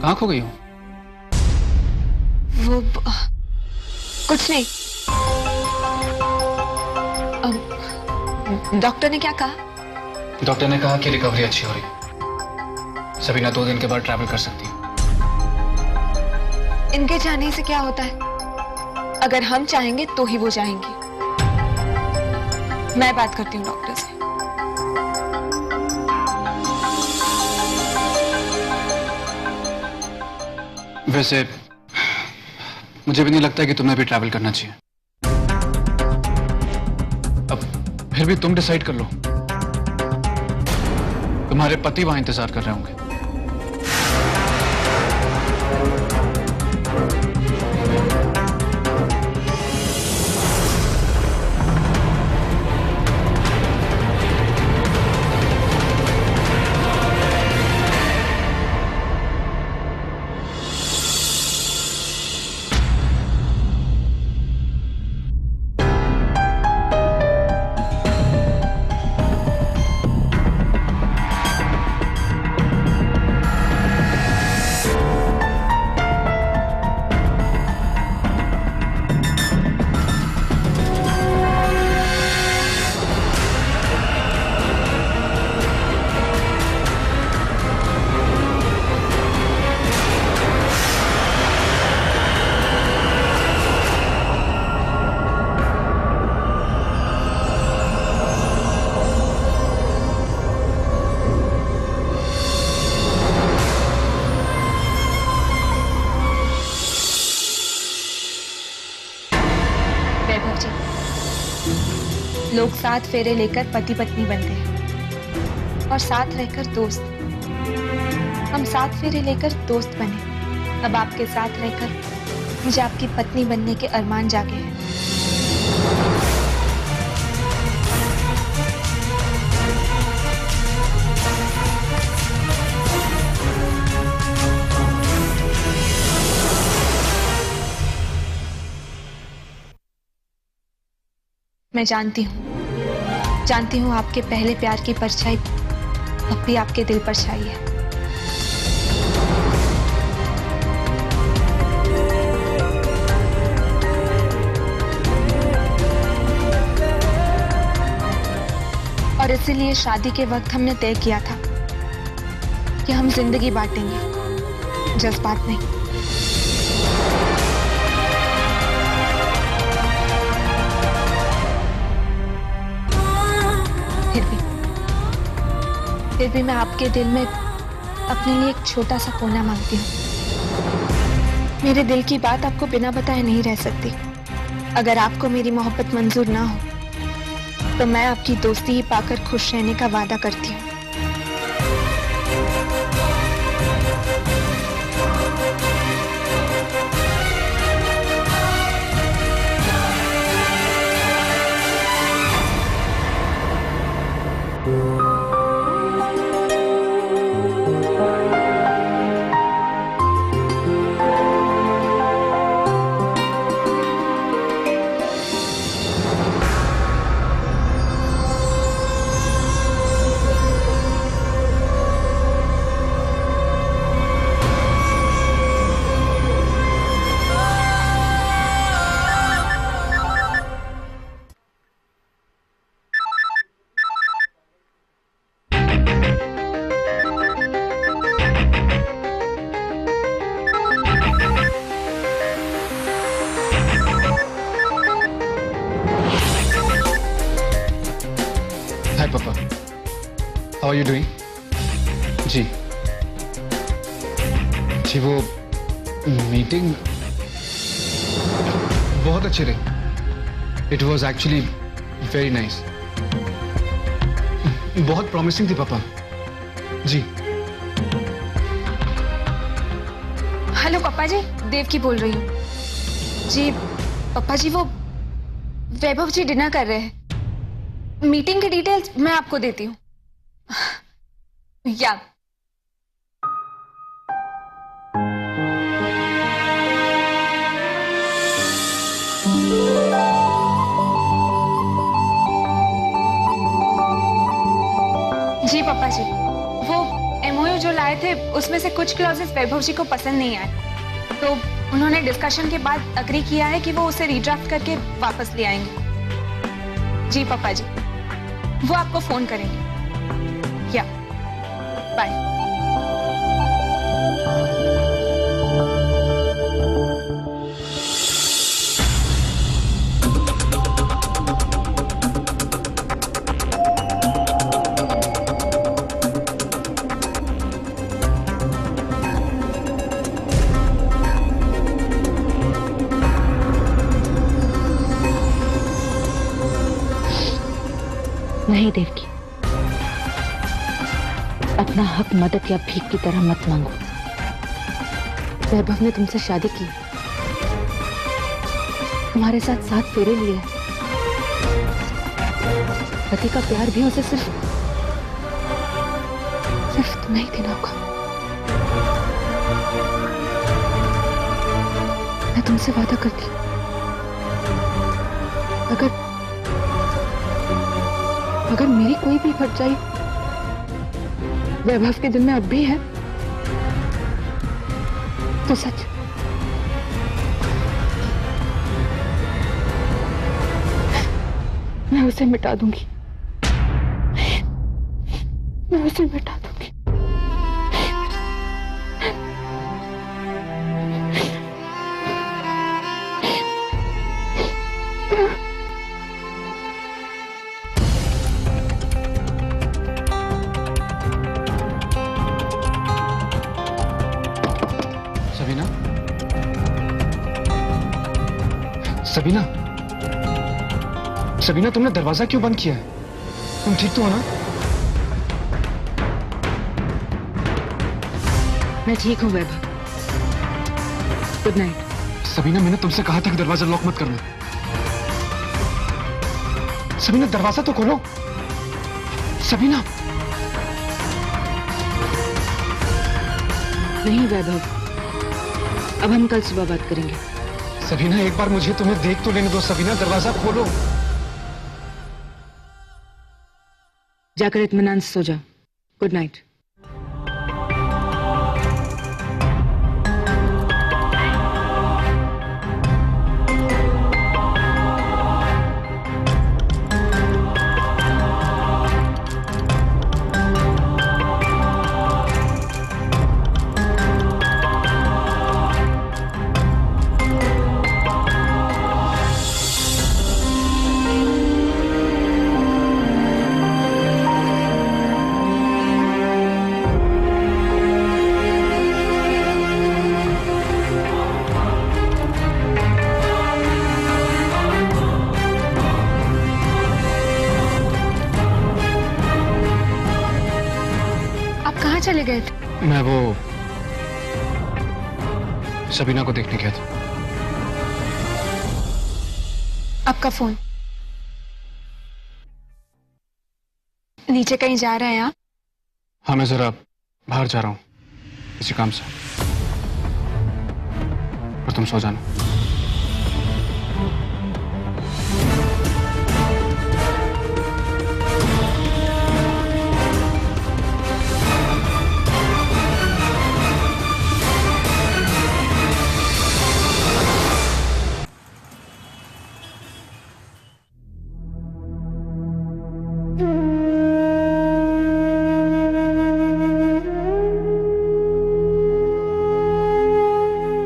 कहाँ खो गई हो? वो कुछ नहीं। डॉक्टर ने क्या कहा? डॉक्टर ने कहा कि रिकवरी अच्छी हो रही। सबीना 2 दिन के बाद ट्रैवल कर सकती है। इनके जाने से क्या होता है? अगर हम चाहेंगे तो ही वो जाएंगी। मैं बात करती हूँ डॉक्टर से। वैसे मुझे भी नहीं लगता कि तुम्हें भी ट्रैवल करना चाहिए। अब फिर भी तुम डिसाइड कर लो। तुम्हारे पति वहां इंतजार कर रहे होंगे। लोग 7 फेरे लेकर पति पत्नी बनते हैं और साथ रहकर दोस्त। हम 7 फेरे लेकर दोस्त बने। अब आपके साथ रहकर मुझे आपकी पत्नी बनने के अरमान जागे हैं। मैं जानती हूँ आपके पहले प्यार की परछाई अब भी आपके दिल पर छाई है। और इसीलिए शादी के वक्त हमने तय किया था कि हम जिंदगी बांटेंगे, जज्बात नहीं। फिर भी मैं आपके दिल में अपने लिए एक छोटा सा कोना मांगती हूँ। मेरे दिल की बात आपको बिना बताए नहीं रह सकती। अगर आपको मेरी मोहब्बत मंजूर ना हो तो मैं आपकी दोस्ती ही पाकर खुश रहने का वादा करती हूँ। हाय पापा, हाउ आर यू डूइंग? जी जी, वो मीटिंग बहुत अच्छी रही। It was actually very nice. बहुत प्रॉमिसिंग थी पापा जी। हेलो पापा जी, देवकी बोल रही हूँ। जी पापा जी, वो वैभव जी डिनर कर रहे हैं। मीटिंग की डिटेल्स मैं आपको देती हूँ। या जी पापा जी, वो एमओयू जो लाए थे उसमें से कुछ क्लॉजेस वैभव जी को पसंद नहीं आए, तो उन्होंने डिस्कशन के बाद अग्री किया है कि वो उसे रीड्राफ्ट करके वापस ले आएंगे। जी पापा जी, वो आपको फोन करेंगे। या बाय। नहीं देवकी, अपना हक मदद या भीख की तरह मत मांगो। वैभव ने तुमसे शादी की, तुम्हारे साथ 7 फेरे लिए। पति का प्यार भी उसे सिर्फ तुम्हें ही देना होगा। मैं तुमसे वादा करती हूँ, अगर मेरी कोई भी भरजाई वैभव के दिल में अब भी है तो सच मैं उसे मिटा दूंगी। मैं उसे मिटा दूंगी। सबीना, सबीना, तुमने दरवाजा क्यों बंद किया है? तुम ठीक तो हो ना? मैं ठीक हूँ वैभव। Good night. सबीना, मैंने तुमसे कहा था कि दरवाजा लॉक मत करना। सबीना, दरवाजा तो खोलो। सबीना। नहीं वैभव, अब हम कल सुबह बात करेंगे। सबीना, एक बार मुझे तुम्हें देख तो लेने दो। सबीना, दरवाजा खोलो। जाकर इत्मीनान से सो जाओ। Good night. चले गए थे? मैं वो सबीना को देखने गया था। आपका फोन नीचे कहीं जा रहे हैं आप? हाँ, मैं जरा बाहर जा रहा हूँ किसी काम से। और तुम सो जाना।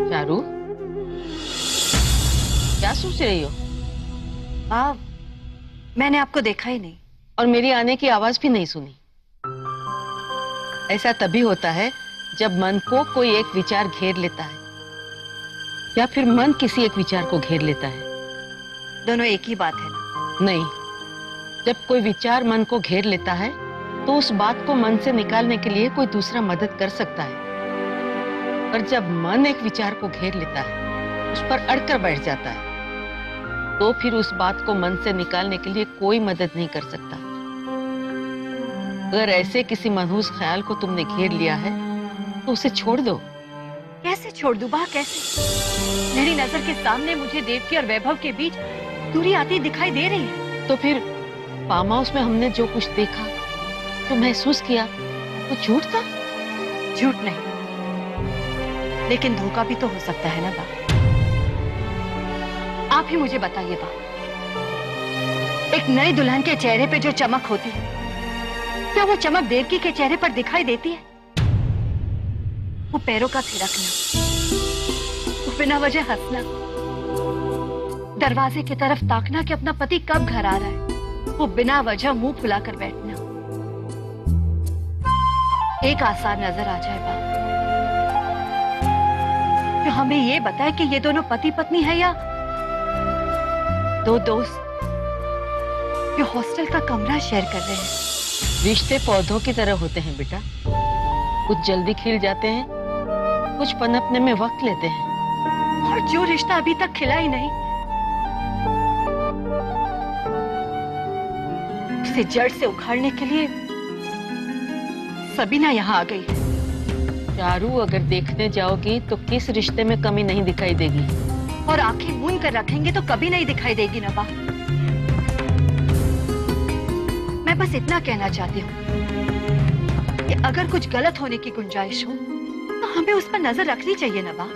चारू, क्या सोच रही हो? मैंने आपको देखा ही नहीं और मेरी आने की आवाज भी नहीं सुनी। ऐसा तभी होता है जब मन को कोई एक विचार घेर लेता है या फिर मन किसी एक विचार को घेर लेता है। दोनों एक ही बात है ना? नहीं, जब कोई विचार मन को घेर लेता है तो उस बात को मन से निकालने के लिए कोई दूसरा मदद कर सकता है। पर जब मन एक विचार को घेर लेता है, उस पर अड़कर बैठ जाता है, तो फिर उस बात को मन से निकालने के लिए कोई मदद नहीं कर सकता। अगर ऐसे किसी मनहूस ख्याल को तुमने घेर लिया है तो उसे छोड़ दो। कैसे छोड़ दूं बा, कैसे? मेरी नजर के सामने मुझे देवकी और वैभव के बीच दूरी आती दिखाई दे रही है। तो फिर फार्म हाउस में हमने जो कुछ देखा, जो महसूस किया, वो झूठ था? झूठ नहीं, लेकिन धोखा भी तो हो सकता है ना बा। आप ही मुझे बताइए बा, एक नई दुल्हन के चेहरे पे जो चमक होती है, क्या वो चमक देवकी के चेहरे पर दिखाई देती है? वो पैरों का थिरकना, वो बिना वजह हंसना, दरवाजे की तरफ ताकना कि अपना पति कब घर आ रहा है, वो बिना वजह मुंह फुलाकर बैठना, एक आसार नजर आ जाए बा, तो हमें ये बताए कि ये दोनों पति पत्नी है या दो दोस्त जो हॉस्टल का कमरा शेयर कर रहे हैं। रिश्ते पौधों की तरह होते हैं बेटा, कुछ जल्दी खिल जाते हैं, कुछ पनपने में वक्त लेते हैं। और जो रिश्ता अभी तक खिला ही नहीं, उसे जड़ से उखाड़ने के लिए सबीना यहाँ आ गई है। चारू, अगर देखने जाओगी तो किस रिश्ते में कमी नहीं दिखाई देगी। और आंखें मूंद कर रखेंगे तो कभी नहीं दिखाई देगी ना बा। मैं बस इतना कहना चाहती हूँ कि अगर कुछ गलत होने की गुंजाइश हो तो हमें उस पर नजर रखनी चाहिए ना बा।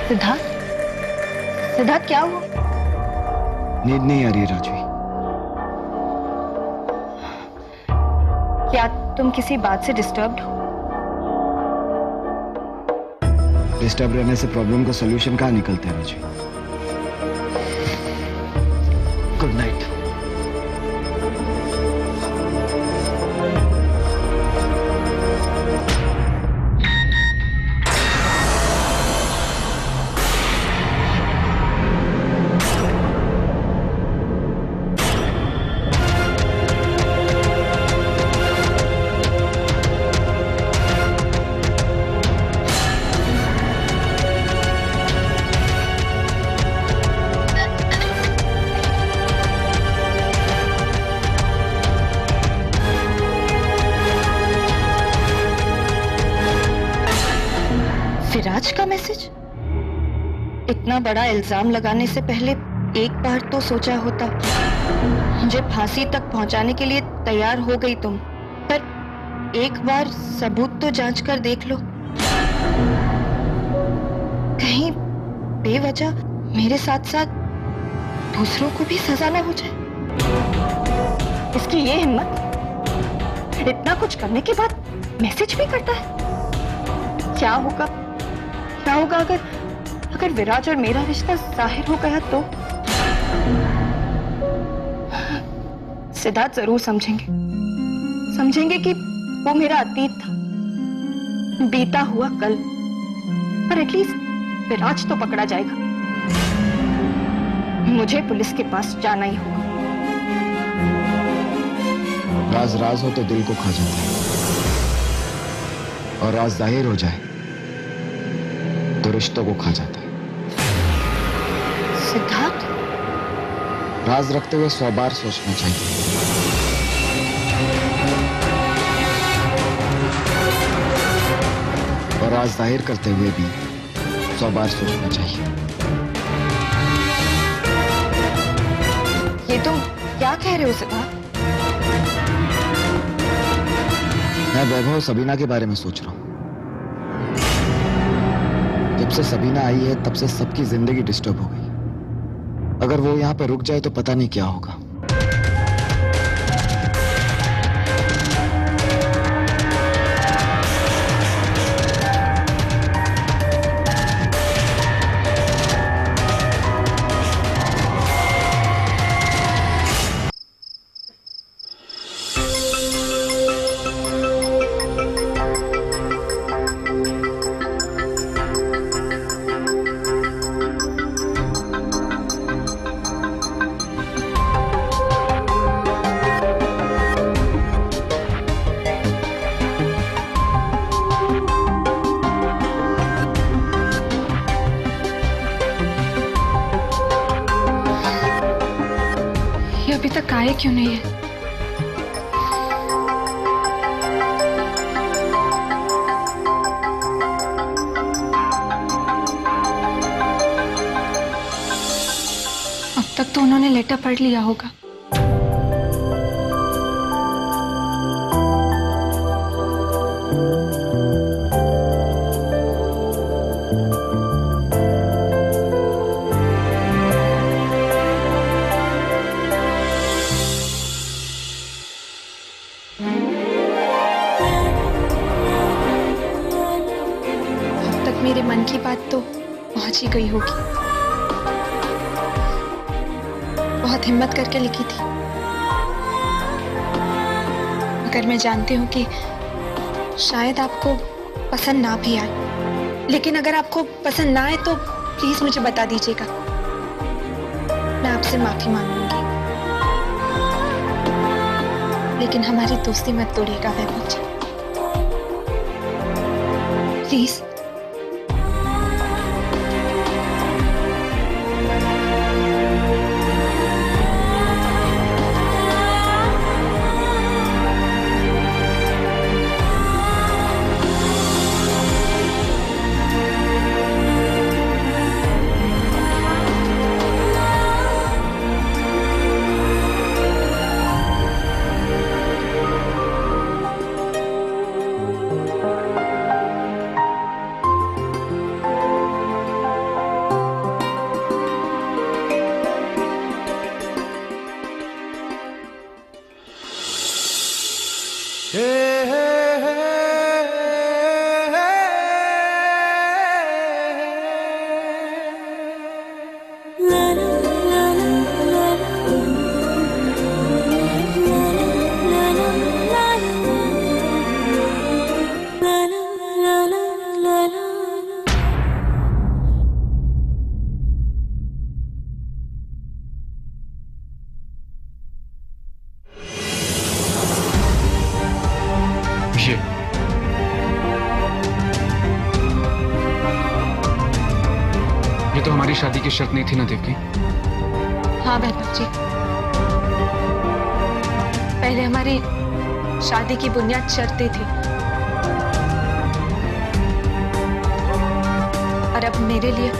सिद्धार्थ, सिद्धार्थ क्या हुआ? नींद नहीं आ रही है राजवी। क्या तुम किसी बात से डिस्टर्ब्ड हो? डिस्टर्ब रहने से प्रॉब्लम का सॉल्यूशन कहाँ निकलते हैं राजवी? Good night. विराज का मैसेज? इतना बड़ा इल्जाम लगाने से पहले एक बार तो सोचा होता। मुझे फांसी तक पहुंचाने के लिए तैयार हो गई तुम, पर एक बार सबूत तो जांच कर देख लो। कहीं बेवजह मेरे साथ साथ दूसरों को भी सजा ना हो जाए। इसकी ये हिम्मत, इतना कुछ करने के बाद मैसेज भी करता है। क्या होगा अगर विराज और मेरा रिश्ता जाहिर हो गया तो? सिद्धार्थ जरूर समझेंगे कि वो मेरा अतीत था, बीता हुआ कल। पर एटलीस्ट विराज तो पकड़ा जाएगा। मुझे पुलिस के पास जाना ही होगा। राज राज हो तो दिल को खा जाता है, और राज जाहिर हो जाए तो रिश्तों को खा जाता है। सिद्धार्थ, राज रखते हुए 100 बार सोचना चाहिए। और राज जाहिर करते हुए भी 100 बार सोचना चाहिए। ये तुम क्या कह रहे हो सिद्धार्थ? मैं वैभव सबीना के बारे में सोच रहा हूं। जब से सबीना आई है तब से सबकी जिंदगी डिस्टर्ब हो गई। अगर वो यहाँ पे रुक जाए तो पता नहीं क्या होगा। अभी तक आए क्यों नहीं है? अब तक तो उन्होंने लेटर पढ़ लिया होगा। अब तक मेरे मन की बात तो पहुंच ही गई होगी। बहुत हिम्मत करके लिखी थी, मगर मैं जानती हूँ कि शायद आपको पसंद ना भी आए। लेकिन अगर आपको पसंद ना आए तो प्लीज मुझे बता दीजिएगा, मैं आपसे माफी मांगूंगी। लेकिन हमारी दोस्ती मत तोड़िएगा वैभव जी, प्लीज। ये तो हमारी शादी की शर्त नहीं थी ना देवकी? हाँ वैभव जी, पहले हमारी शादी की बुनियाद शर्तें थी, और अब मेरे लिए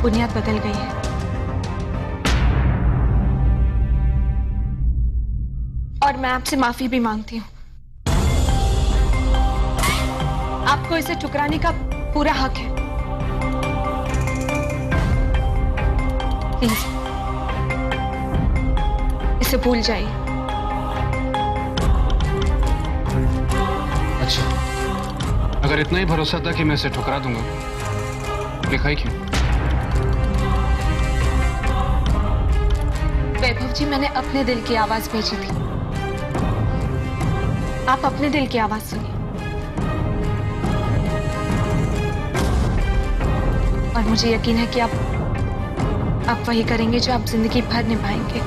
बुनियाद बदल गई है। और मैं आपसे माफी भी मांगती हूँ। आपको इसे ठुकराने का पूरा हक है। प्लीज इसे भूल जाइए। अच्छा, अगर इतना ही भरोसा था कि मैं इसे ठुकरा दूंगा, लिखा ही क्यों? वैभव जी, मैंने अपने दिल की आवाज भेजी थी, आप अपने दिल की आवाज सुनिए। और मुझे यकीन है कि आप वही करेंगे जो आप जिंदगी भर निभाएंगे।